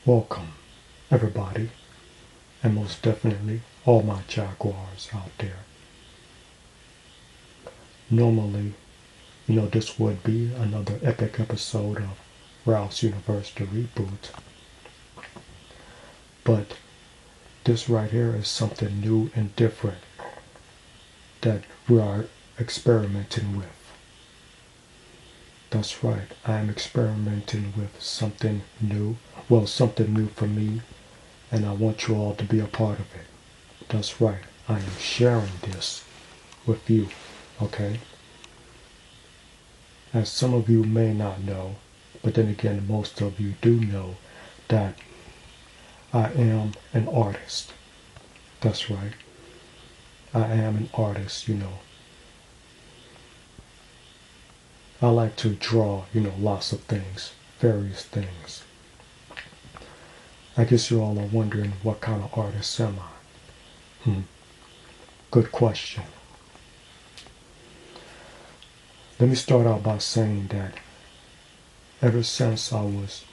Welcome, everybody, and most definitely all my Jaguars out there. Normally, this would be another epic episode of RALPH'S Universe, the reboot. But this right here is something new and different that we are experimenting with. That's right, I am experimenting with something new. Well, something new for me, and I want you all to be a part of it. That's right, I am sharing this with you, okay? As some of you may not know, but then again, most of you do know that I am an artist. That's right, I am an artist, I like to draw, lots of things, various things. I guess you all are wondering, what kind of artist am I? Good question. Let me start out by saying that ever since I was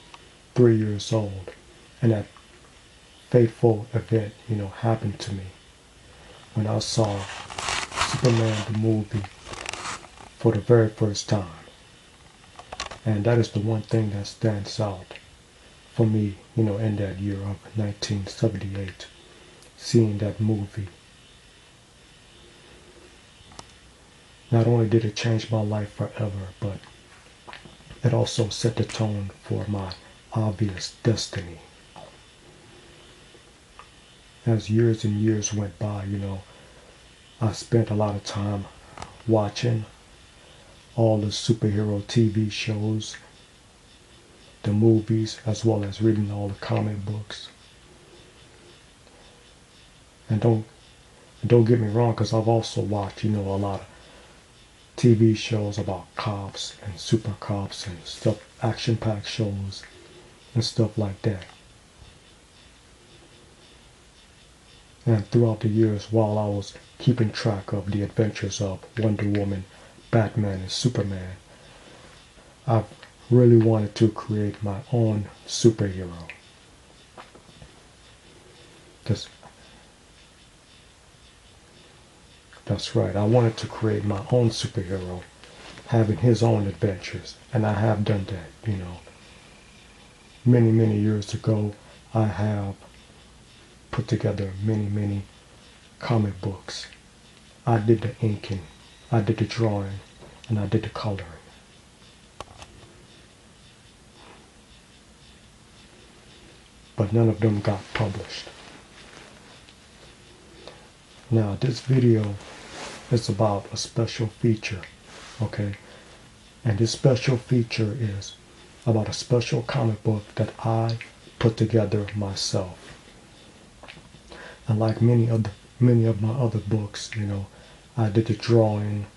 3 years old, and that fateful event, happened to me when I saw Superman the movie for the very first time. And that is the one thing that stands out for me, in that year of 1978, seeing that movie. Not only did it change my life forever, but it also set the tone for my obvious destiny. As years and years went by, I spent a lot of time watching all the superhero TV shows, the movies, as well as reading all the comic books. And don't get me wrong, because I've also watched, a lot of TV shows about cops and super cops and stuff, action-packed shows and stuff like that. And throughout the years, while I was keeping track of the adventures of Wonder Woman, Batman, and Superman, I've really wanted to create my own superhero. That's right, I wanted to create my own superhero, having his own adventures, and I have done that, Many, many years ago, I have put together many, many comic books. I did the inking, I did the drawing, and I did the coloring. But none of them got published. Now, this video is about a special feature, okay? And this special feature is about a special comic book that I put together myself. And like many of my other books, I did the drawing,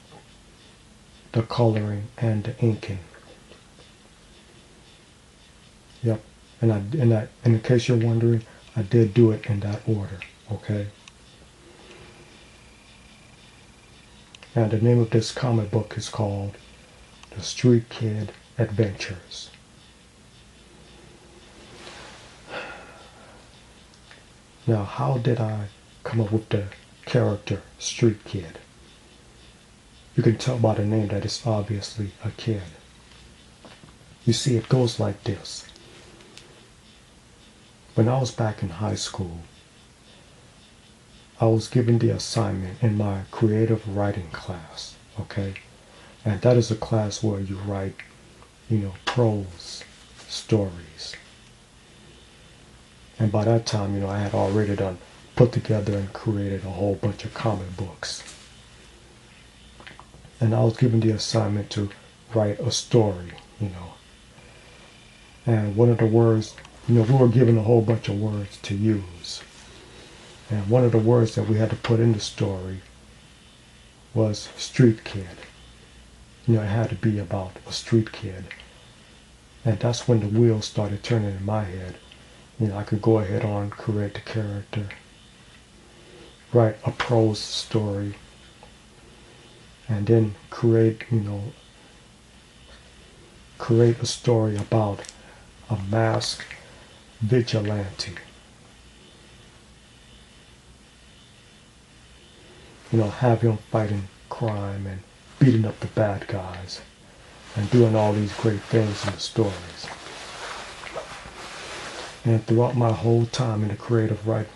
the coloring, and the inking. Yep. And in case you're wondering, I did do it in that order, okay? And the name of this comic book is called The Street Kid Adventures. Now, how did I come up with the character Street Kid? You can tell by the name that it's obviously a kid. You see, it goes like this. When I was back in high school, I was given the assignment in my creative writing class, okay? And that is a class where you write, prose stories. And by that time, I had already put together and created a whole bunch of comic books. And I was given the assignment to write a story, And one of the words, we were given a whole bunch of words to use. And one of the words that we had to put in the story was street kid. It had to be about a street kid. And that's when the wheels started turning in my head. I could go ahead on, create the character, write a prose story, and then create a story about a masked vigilante. Have him fighting crime and beating up the bad guys and doing all these great things in the stories. And throughout my whole time in the creative writing,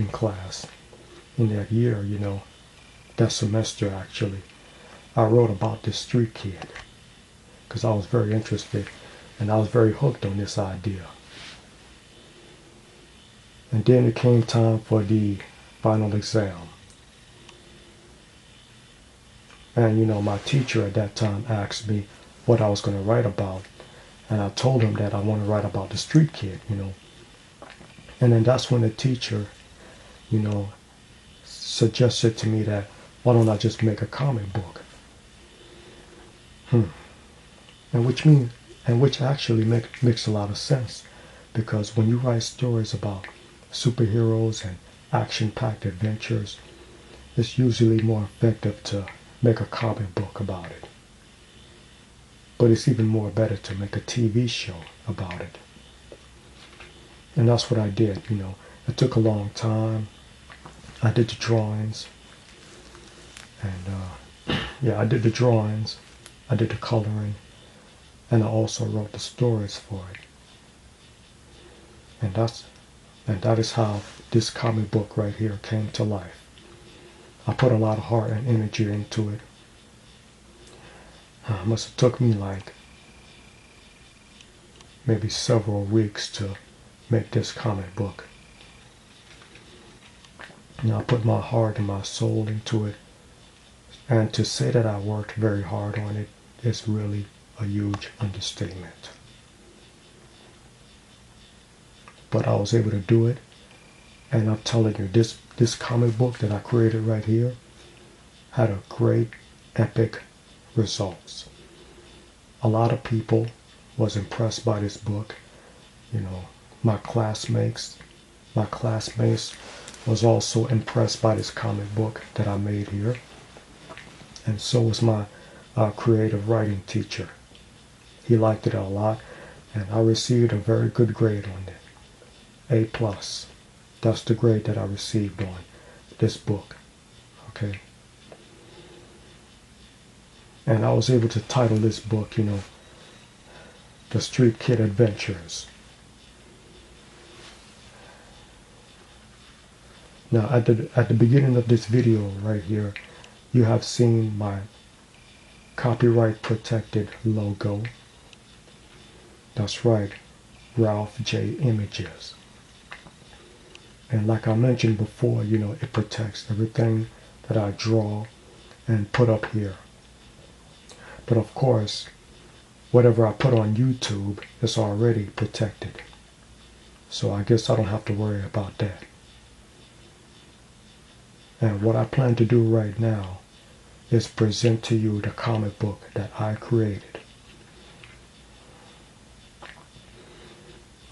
class, in that year, that semester actually, I wrote about this street kid because I was very interested and I was very hooked on this idea. And then it came time for the final exam. And my teacher at that time asked me what I was going to write about. And I told him that I want to write about the street kid, And then that's when the teacher, suggested to me that why don't I just make a comic book? And which actually makes a lot of sense, because when you write stories about superheroes and action-packed adventures, it's usually more effective to make a comic book about it. But it's even more better to make a TV show about it. And that's what I did, It took a long time. I did the drawings. And I did the drawings. I did the coloring. And I also wrote the stories for it. And that is how this comic book right here came to life. I put a lot of heart and energy into it. It must have took me like maybe several weeks to make this comic book. I put my heart and my soul into it. And to say that I worked very hard on it is really a huge understatement. But I was able to do it. And I'm telling you, this comic book that I created right here had a great, epic results. A lot of people was impressed by this book. My classmates was also impressed by this comic book that I made here. And so was my creative writing teacher. He liked it a lot, and I received a very good grade on it. A+. That's the grade that I received on this book. Okay. And I was able to title this book, The Street Kid Adventures. Now, at the beginning of this video right here, you have seen my copyright protected logo. That's right, Ralph J Images. And like I mentioned before, it protects everything that I draw and put up here. But of course, whatever I put on YouTube is already protected. So I guess I don't have to worry about that. And what I plan to do right now is present to you the comic book that I created.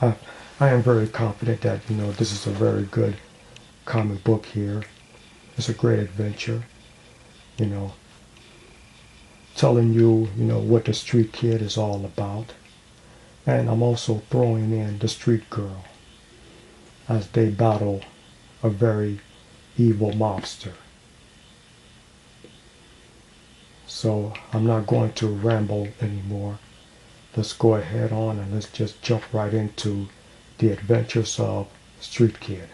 I am very confident that, this is a very good comic book here. It's a great adventure, telling you, what the street kid is all about. And I'm also throwing in the street girl as they battle a very evil mobster. So I'm not going to ramble anymore. Let's go ahead on and let's just jump right into the adventures of Street Kid.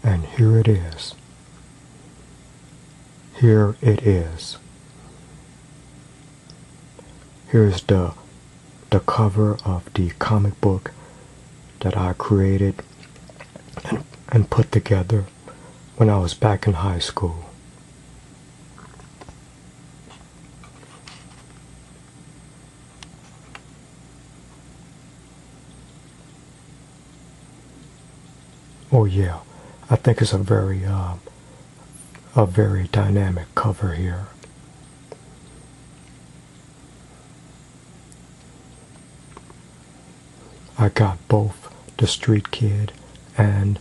And here it is. Here it is. Here's the cover of the comic book that I created and put together when I was back in high school. Oh yeah, I think it's a very dynamic cover here. I got both the street kid and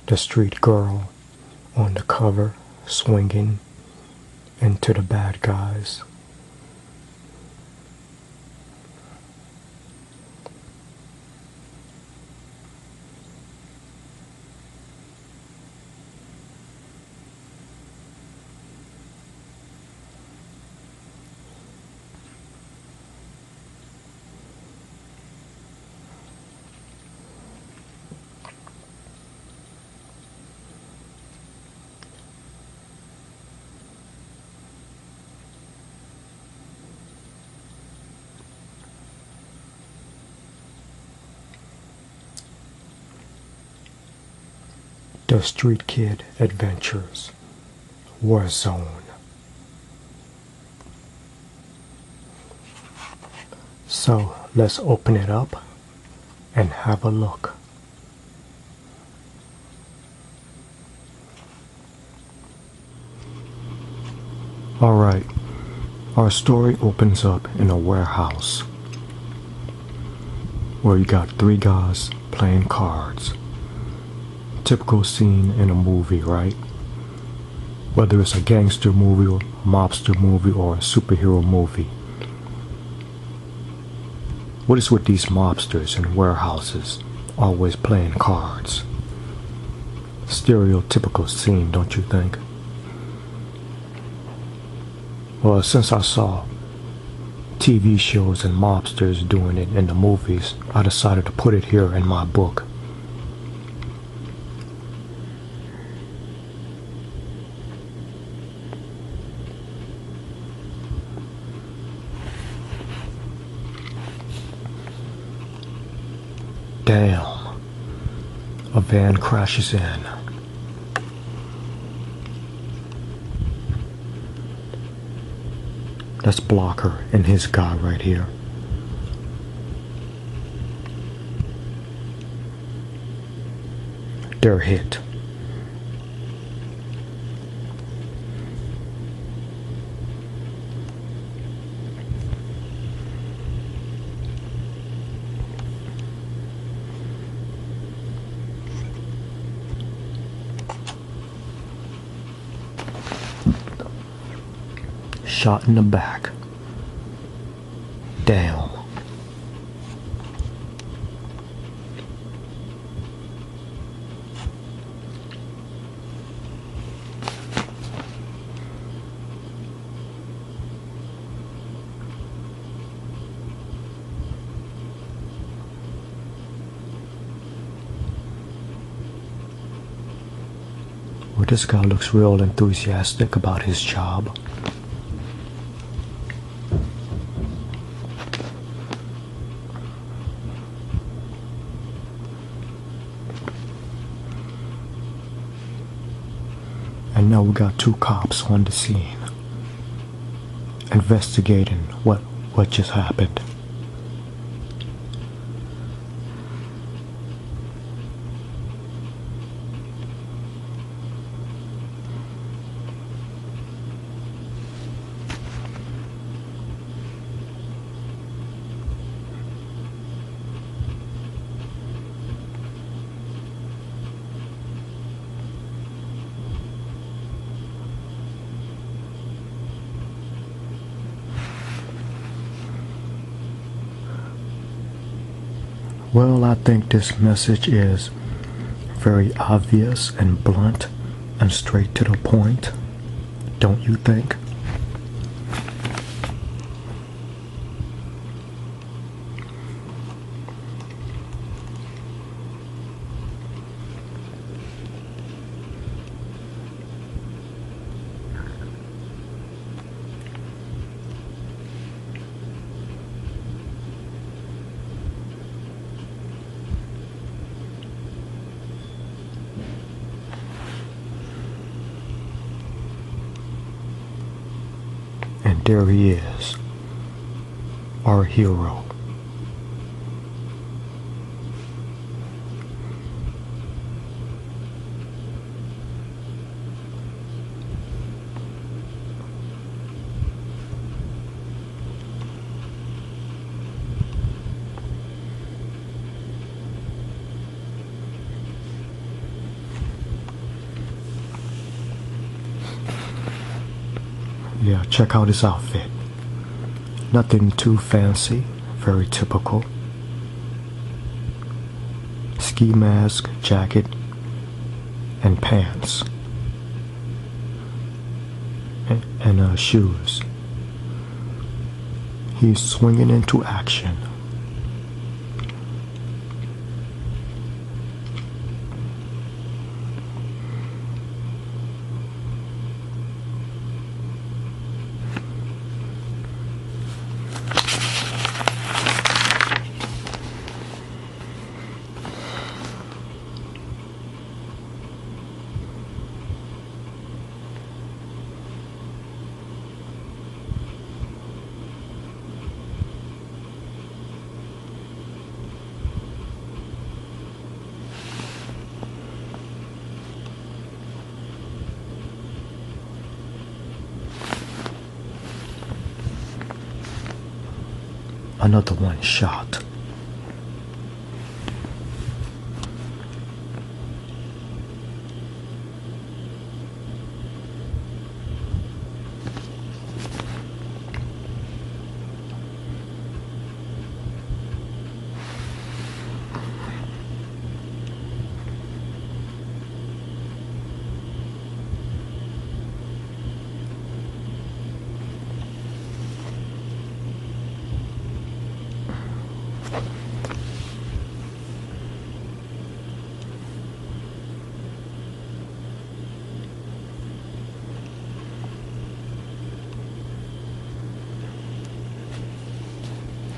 the street girl on the cover swinging into the bad guys. The Street Kid Adventures, Warzone. So let's open it up and have a look. Alright, our story opens up in a warehouse where you got three guys playing cards. Typical scene in a movie, right? Whether it's a gangster movie or mobster movie or a superhero movie. What is with these mobsters in warehouses always playing cards? Stereotypical scene, don't you think? Well, since I saw TV shows and mobsters doing it in the movies, I decided to put it here in my book. Damn, a van crashes in. That's Blocker and his guy right here. They're hit. Shot in the back. Damn. Well, this guy looks real enthusiastic about his job. And now we got two cops on the scene, investigating what just happened. Well, I think this message is very obvious and blunt and straight to the point, don't you think? And there he is, our hero. Yeah, check out his outfit. Nothing too fancy, very typical. Ski mask, jacket, and pants. And shoes. He's swinging into action. Another one shot.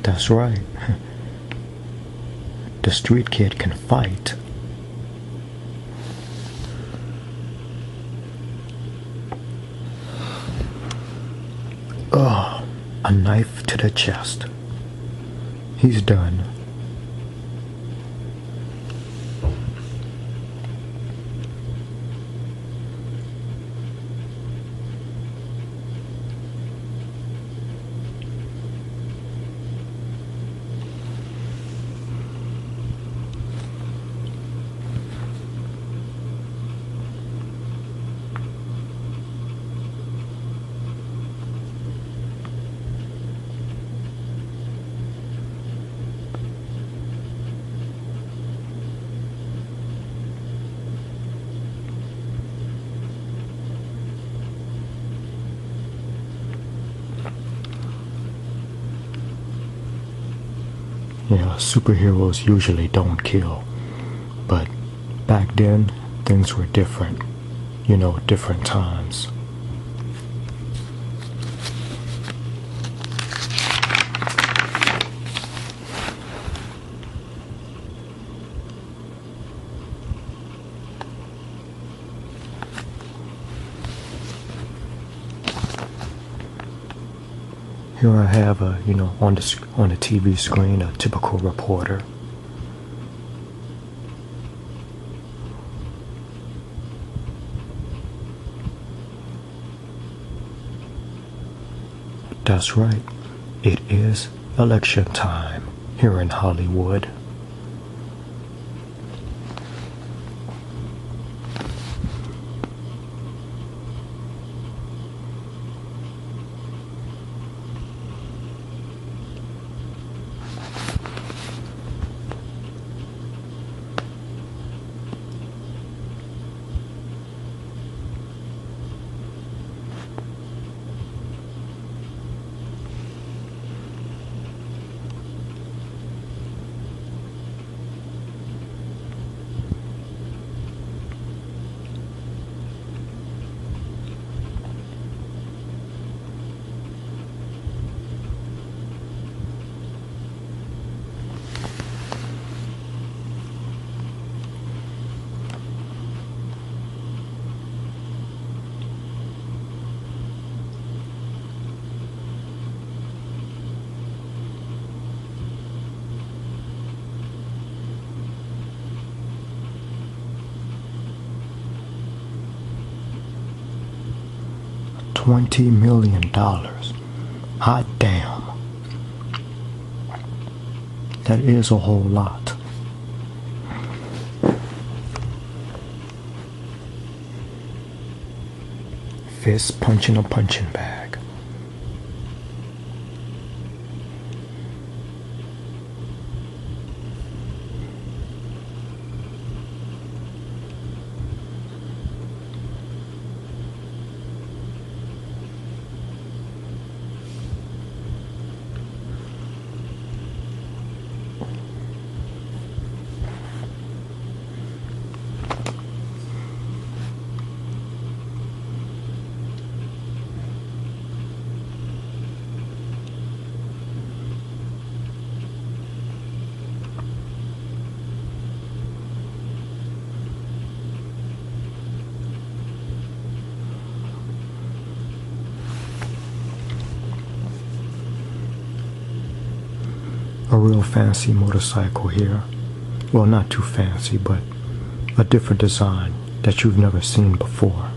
That's right. The street kid can fight. Ugh, a knife to the chest. He's done. Yeah, superheroes usually don't kill. But back then, things were different. You know, different times. Here I have on the TV screen, a typical reporter. That's right. It is election time here in Hollywood. $20 million. Hot damn. That is a whole lot. Fist punching a punching bag. a real fancy motorcycle here. Well, not too fancy, but a different design that you've never seen before.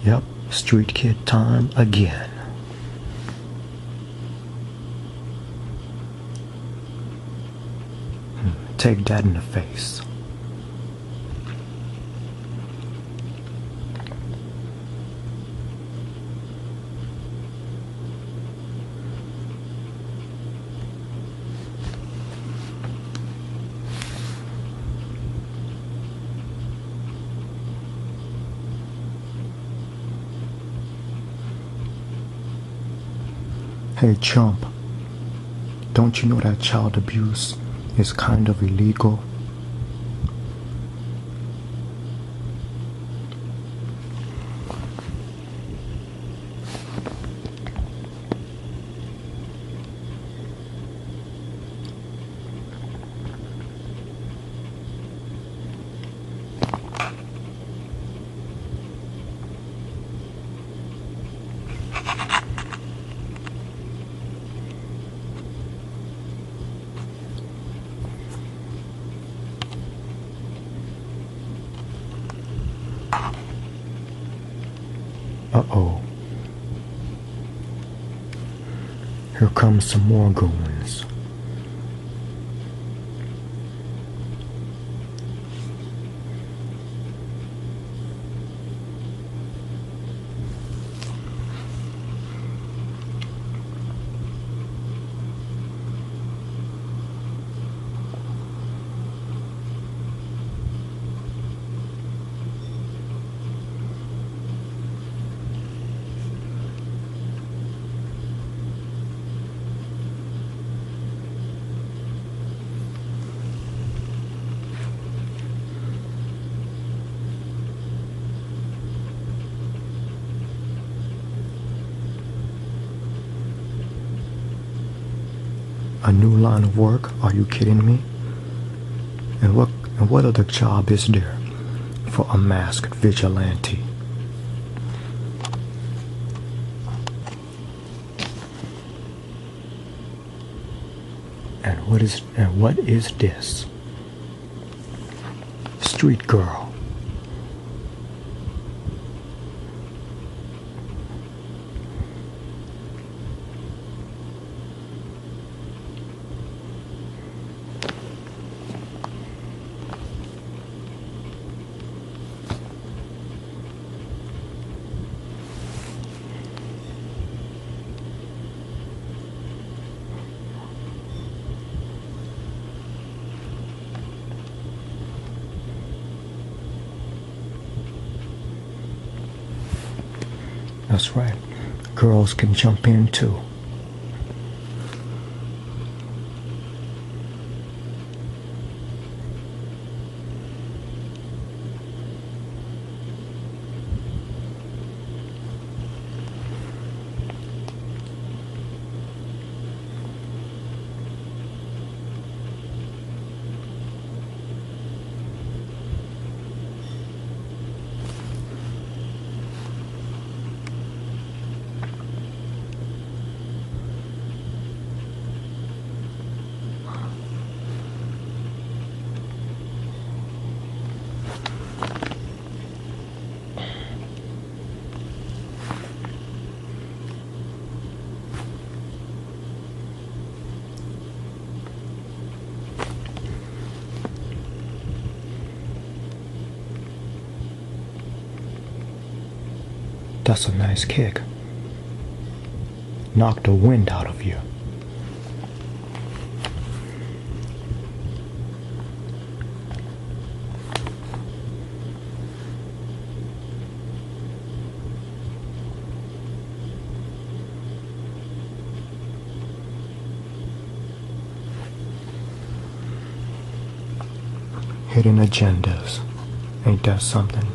Yep, street kid time again. Take that in the face. Hey chump, don't you know that child abuse is kind of illegal? Uh-oh. Here comes some more goons. A new line of work? Are you kidding me? And what other job is there for a masked vigilante? And what is this? Street girl. That's right. Girls can jump in too. That's a nice kick. Knock the wind out of you. hidden agendas. Ain't that something?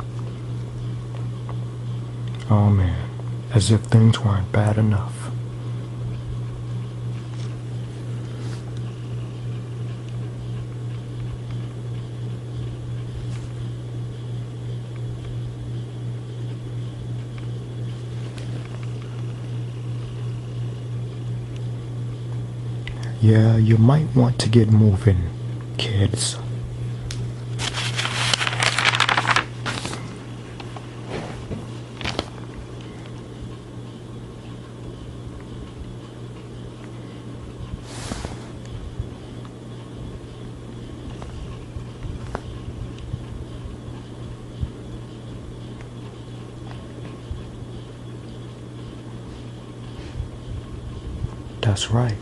Oh man, as if things weren't bad enough. Yeah, you might want to get moving, kids. That's right.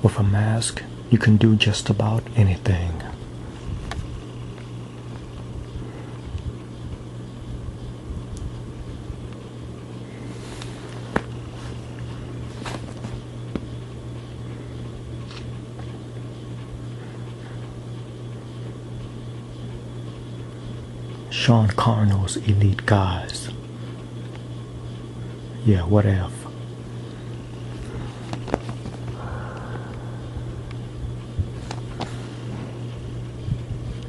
With a mask, you can do just about anything. Sean Carno's elite guys. Yeah, whatever.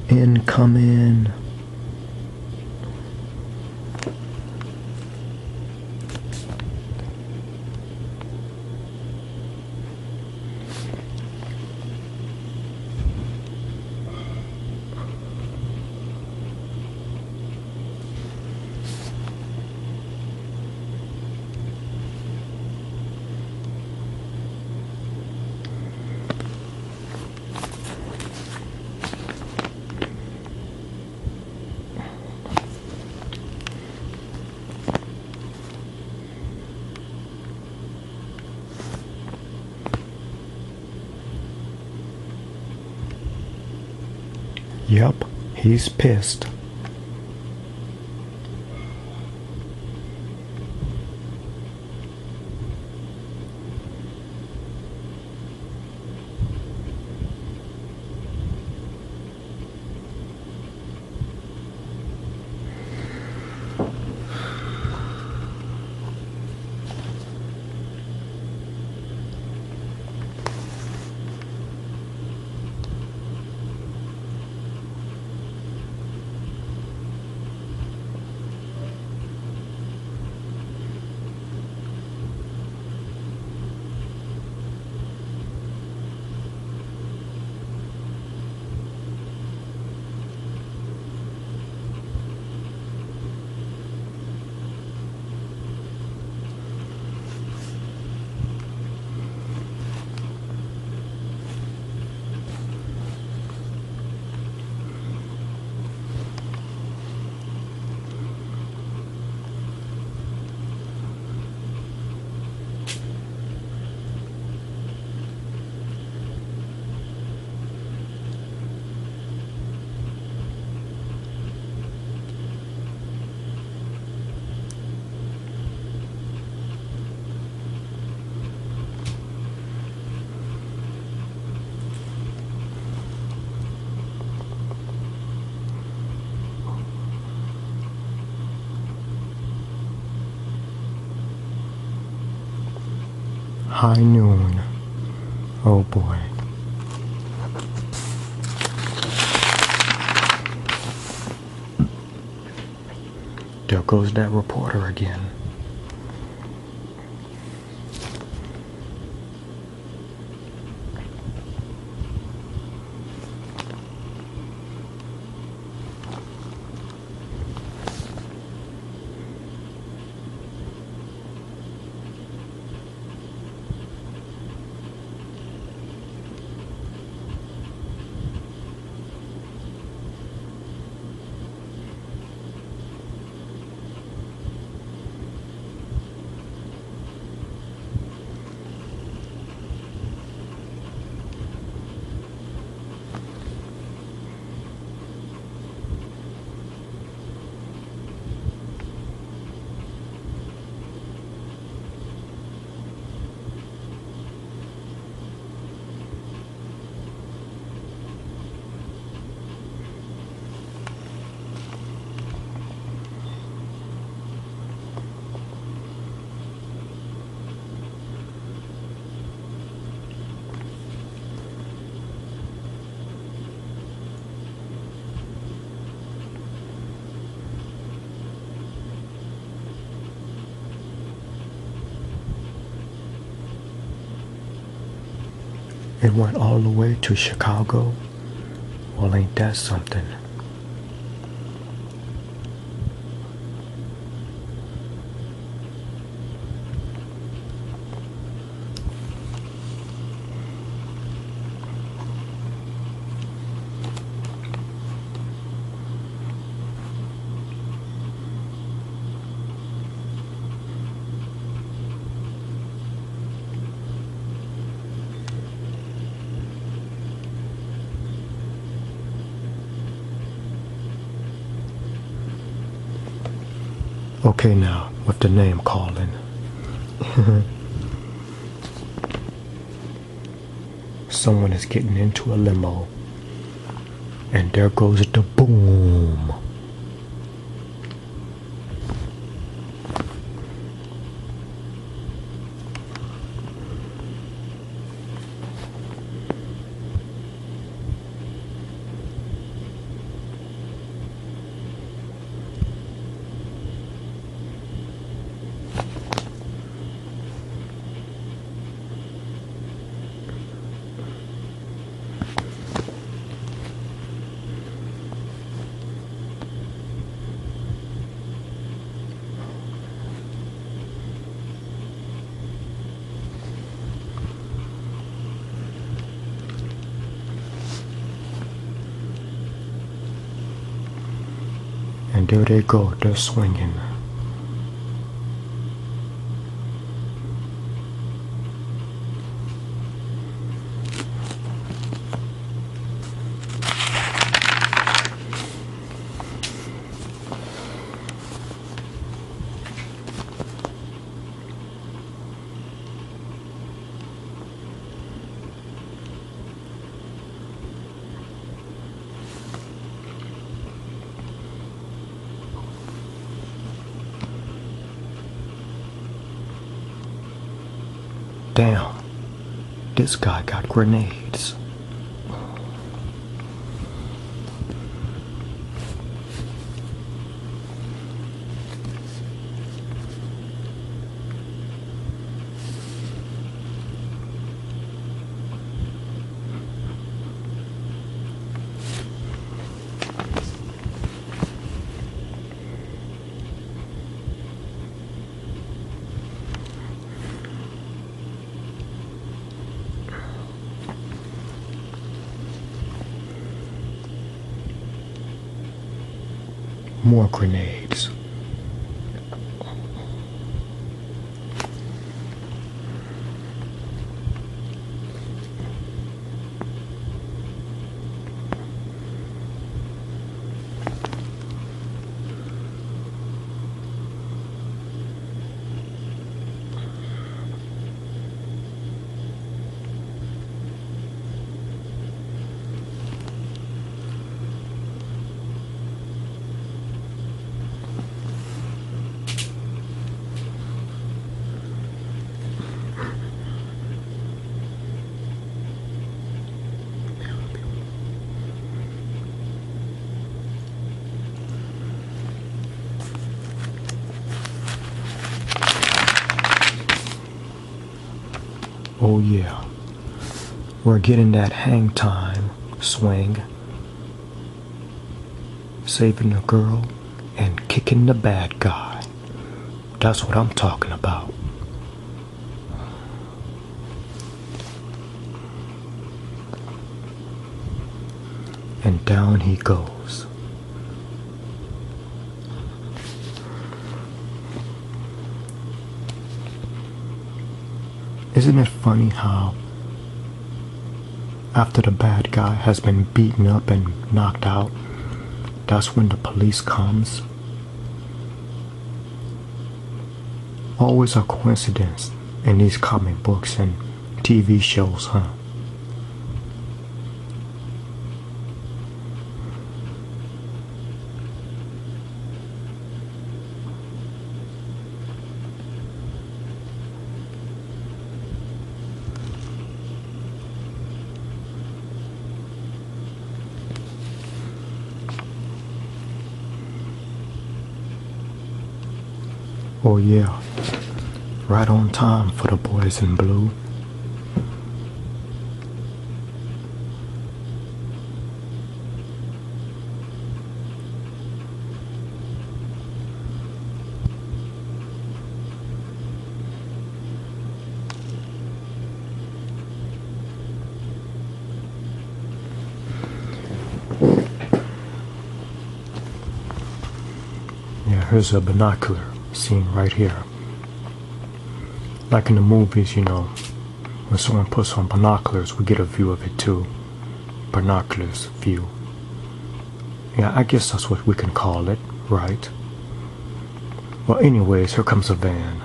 Incoming. Yep, he's pissed. High noon. Oh boy. There goes that reporter again. It went all the way to Chicago. Well, ain't that something? Okay, now, with the name calling. Someone is getting into a limo. And there goes the boom. And there they go, they're swinging. Damn, this guy got grenades. More grenades. Oh yeah, we're getting that hang time swing, saving the girl and kicking the bad guy. That's what I'm talking about. And down he goes. Isn't it funny how after the bad guy has been beaten up and knocked out, that's when the police comes? Always a coincidence in these comic books and TV shows, huh? Oh yeah, right on time for the boys in blue. Here's a binocular scene right here. Like in the movies, you know, when someone puts on binoculars, we get a view of it too. Binoculars view. Yeah, I guess that's what we can call it, right? Well, anyways, here comes a van.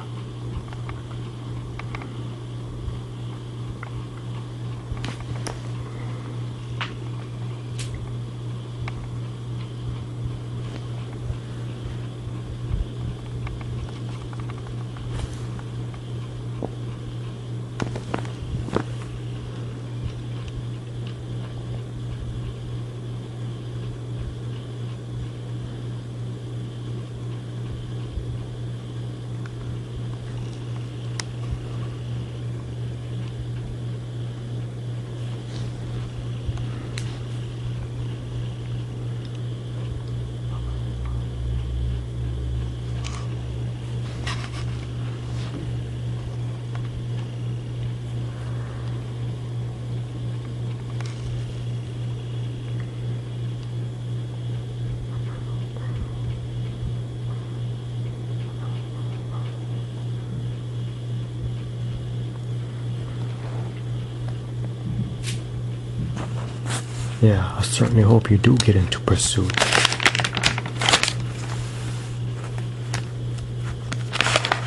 Yeah, I certainly hope you do get into pursuit.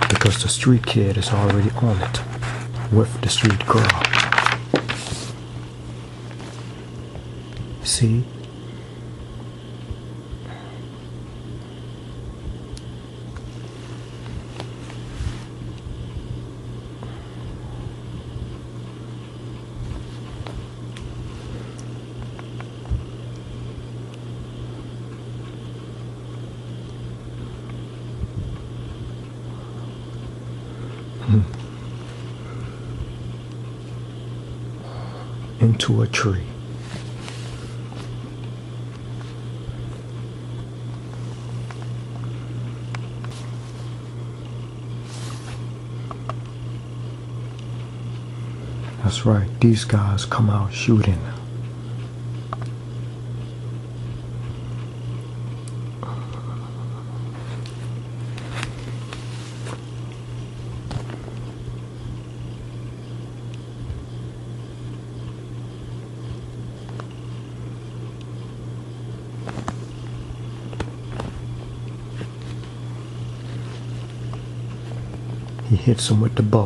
Because the street kid is already on it with the street girl. See? Into a tree. That's right, these guys come out shooting. He hits him with the bow.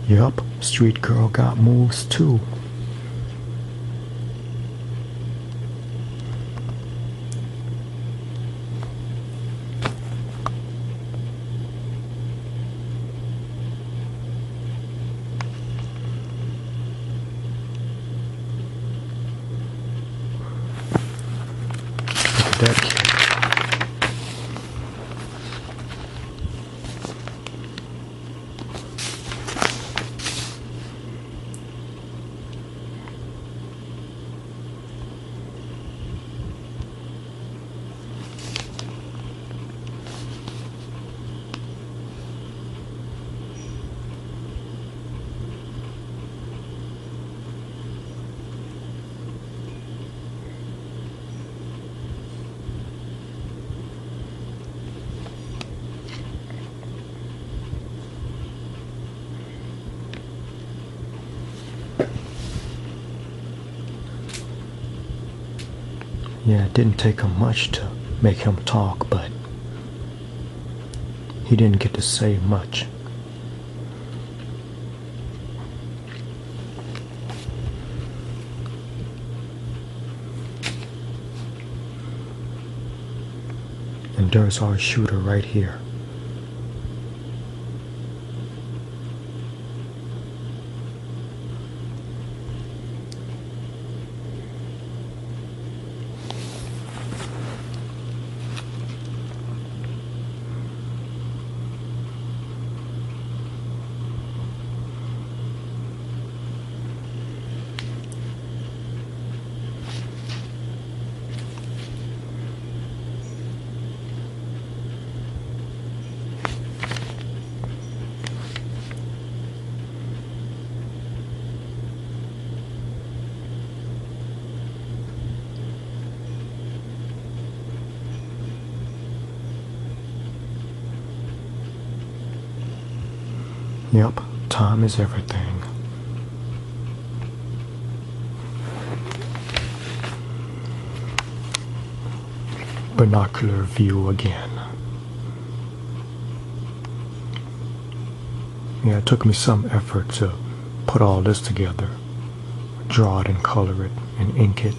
Yup, street girl got moves too. That kid. Yeah, it didn't take him much to make him talk, but he didn't get to say much. And there's our shooter right here. Yep, time is everything. Binocular view again. Yeah, it took me some effort to put all this together. Draw it and color it and ink it.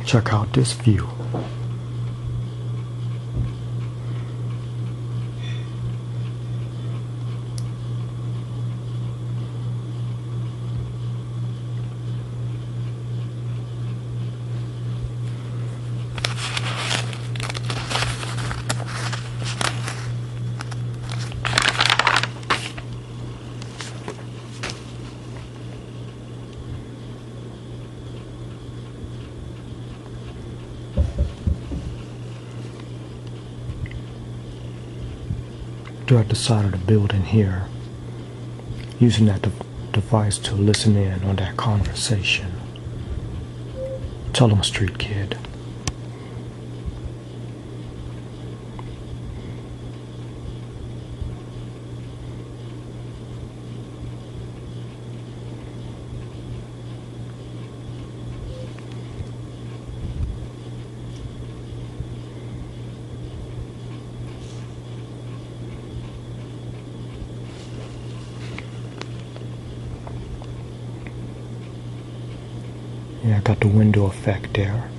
Check out this view. They're at the side of the building here, using that device to listen in on that conversation. Tell them, street kid. Yeah, got the window effect there.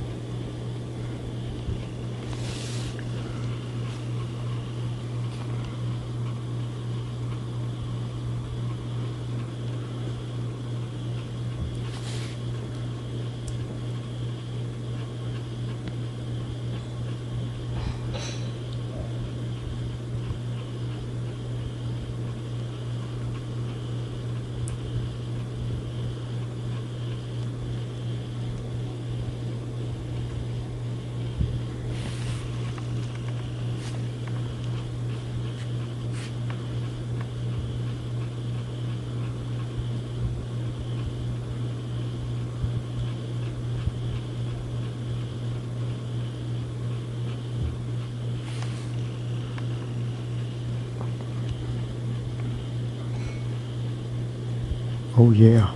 Oh yeah,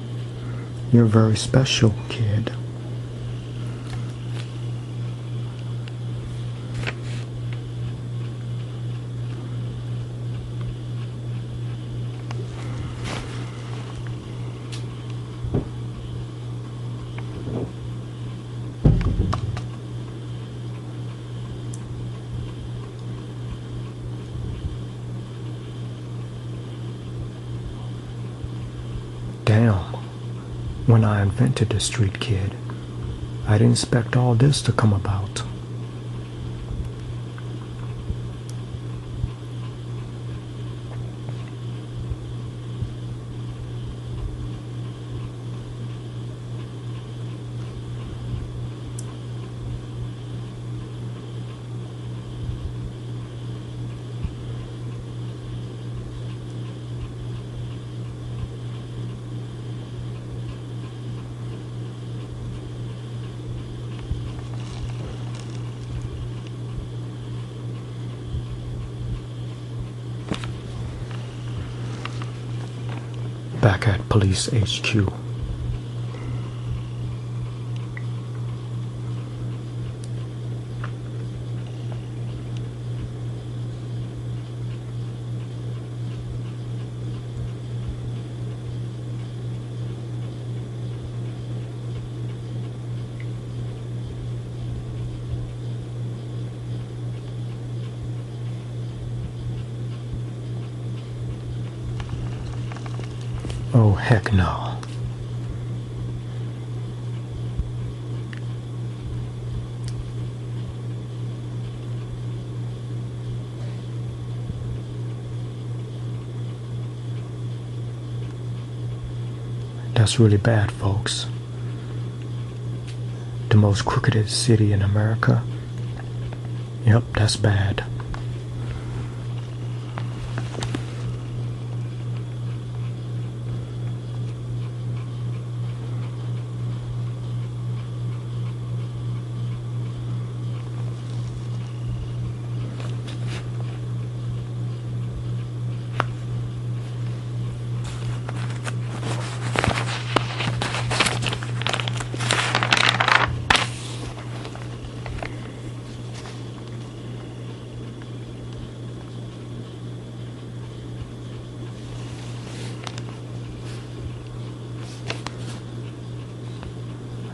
you're very special, kid. Damn, when I invented the street kid, I didn't expect all this to come about. Back at Police HQ. Oh, heck no. That's really bad, folks. The most crookedest city in America. Yep, that's bad.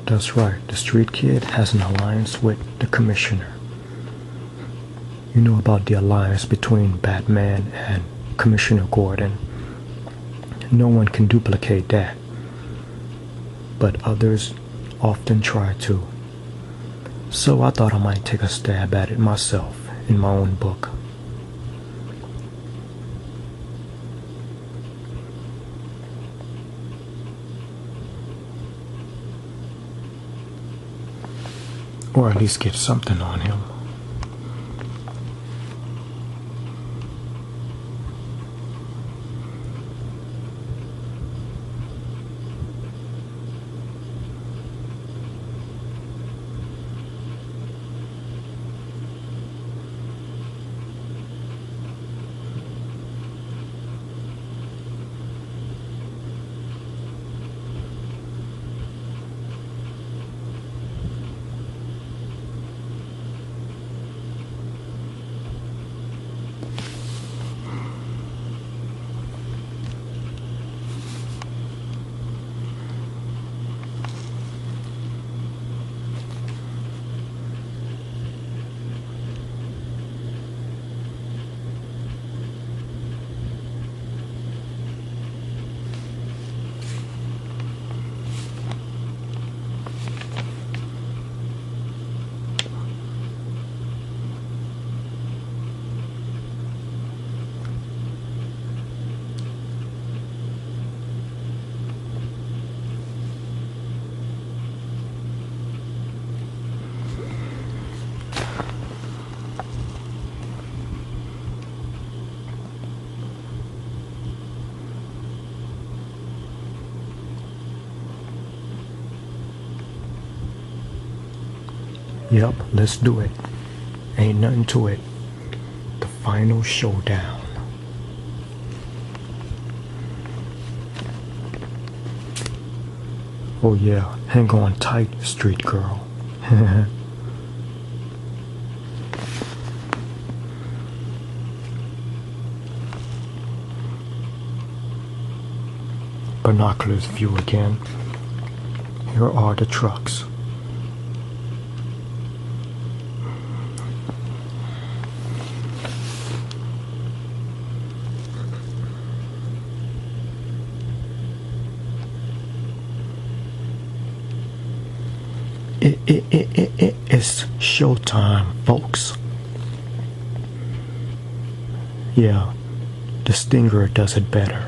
That's right, the street kid has an alliance with the commissioner. You know about the alliance between Batman and Commissioner Gordon. No one can duplicate that, but others often try to. So I thought I might take a stab at it myself in my own book. Or at least get something on him. Yep, let's do it. Ain't nothing to it. The final showdown. Oh yeah, hang on tight, street girl. Binoculars view again. Here are the trucks. It's showtime, folks. Yeah, the Stinger does it better.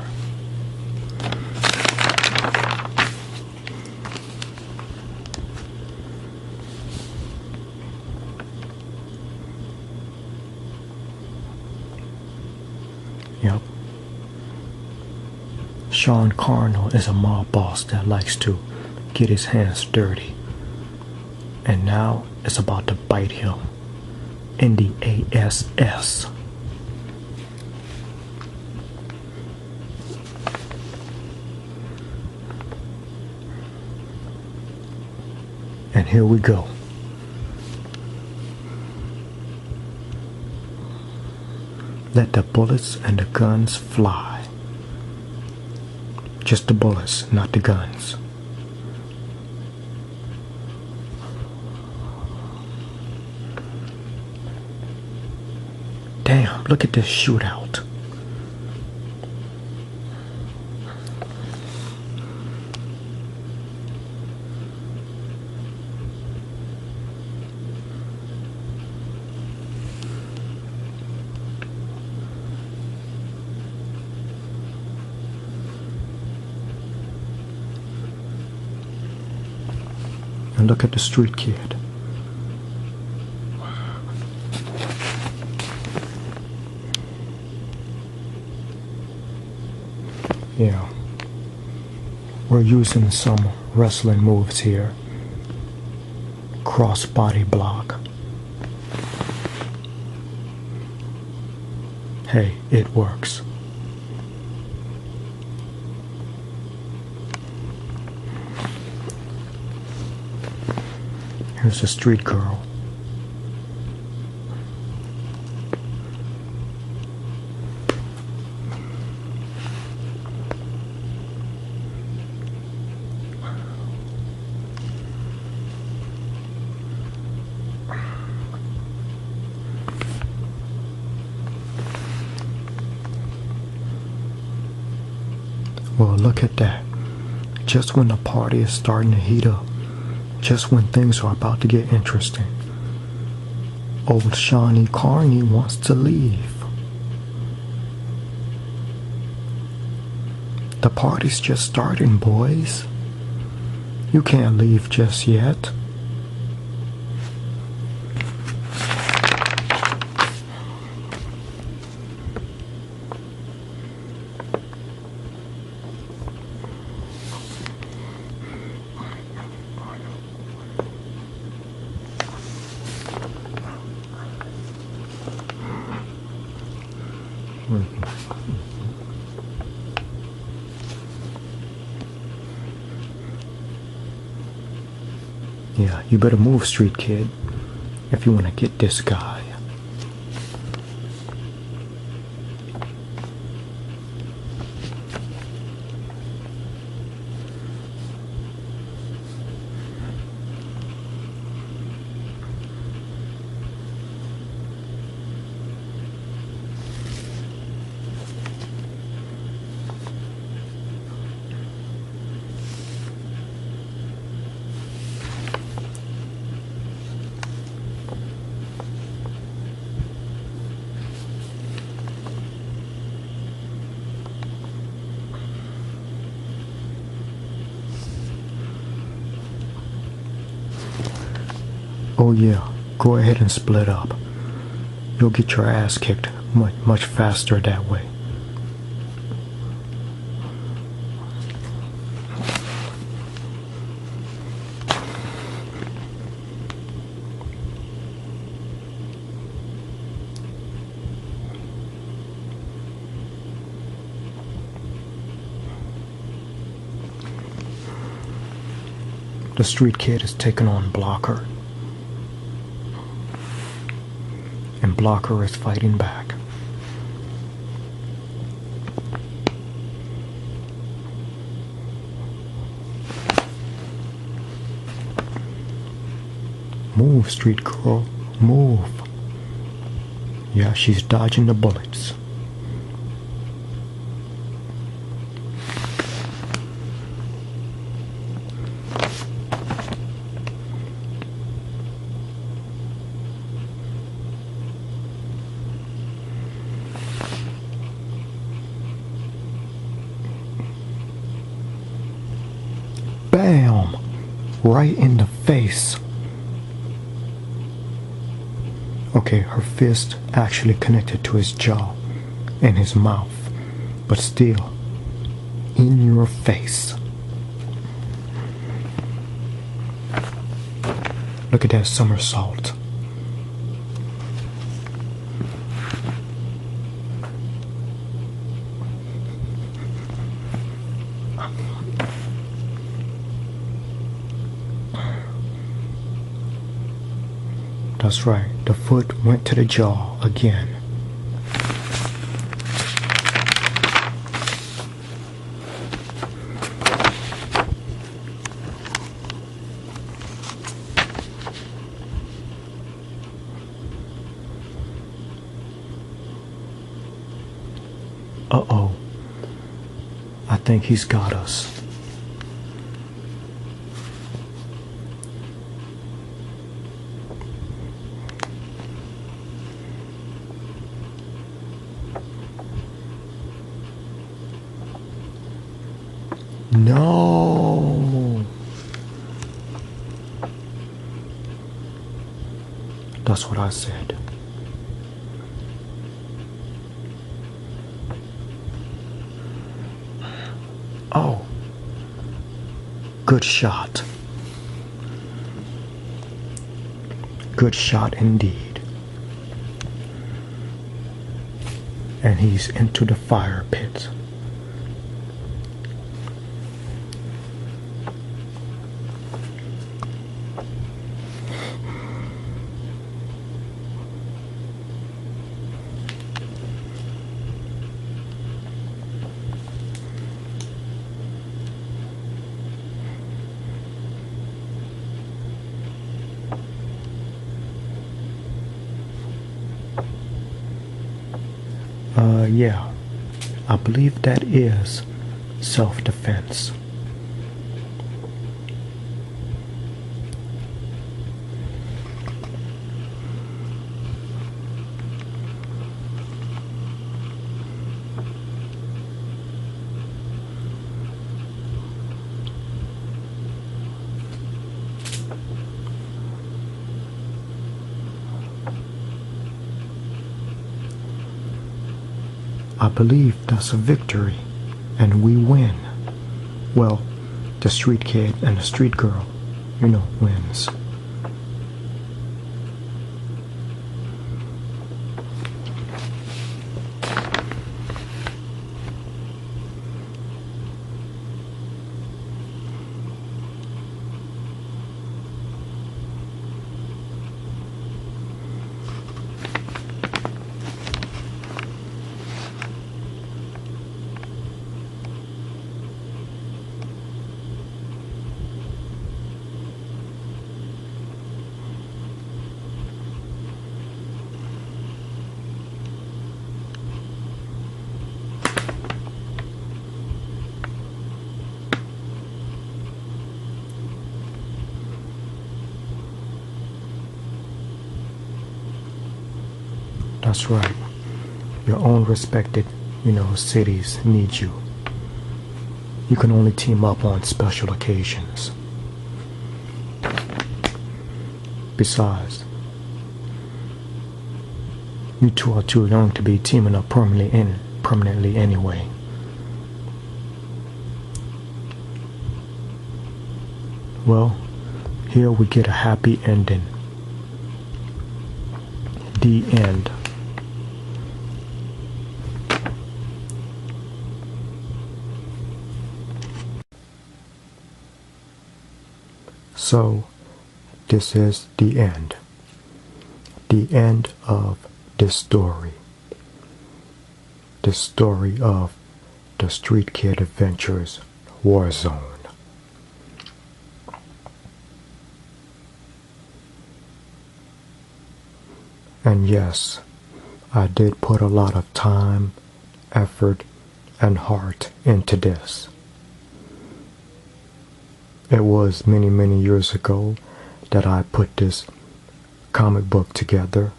Yep. Sean Carnell is a mob boss that likes to get his hands dirty. And now it's about to bite him in the ASS. And here we go. Let the bullets and the guns fly. Just the bullets, not the guns. Damn, look at this shootout. And look at the street kid. Yeah. We're using some wrestling moves here. Cross body block. Hey, it works. Here's a street girl. Well, look at that. Just when the party is starting to heat up. Just when things are about to get interesting. Old Shawnee Carney wants to leave. The party's just starting, boys. You can't leave just yet. Yeah, you better move, street kid, if you want to get this guy. Oh yeah, go ahead and split up. You'll get your ass kicked much faster that way. The street kid is taking on Blocker. And Blocker is fighting back. Move, street girl, move. Yeah, she's dodging the bullets. Bam! Right in the face. Okay, her fist actually connected to his jaw and his mouth, but still, in your face. Look at that somersault. That's right, the foot went to the jaw again. Uh-oh. I think he's got us. No. That's what I said. Oh, good shot. Good shot indeed. And he's into the fire pit. Yeah, I believe that is self-defense. I believe that's a victory, and we win. Well, the street kid and the street girl, wins. That's right. Your own respected, cities need you. You can only team up on special occasions. Besides, you two are too young to be teaming up permanently anyway. Well, here we get a happy ending. The end. So, this is the end. The end of this story. The story of the Street Kid Adventures Warzone. And yes, I did put a lot of time, effort, and heart into this. It was many, many years ago that I put this comic book together.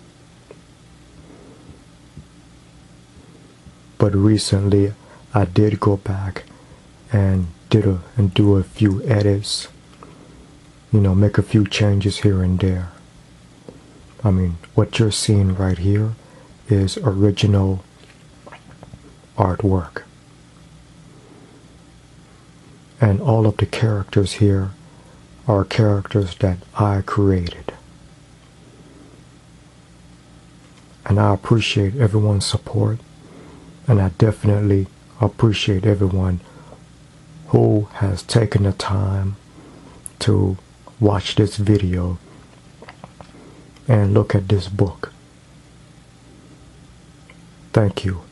But recently I did go back and do a few edits, make a few changes here and there. I mean, what you're seeing right here is original artwork. And all of the characters here are characters that I created. And I appreciate everyone's support, and I definitely appreciate everyone who has taken the time to watch this video and look at this book. Thank you.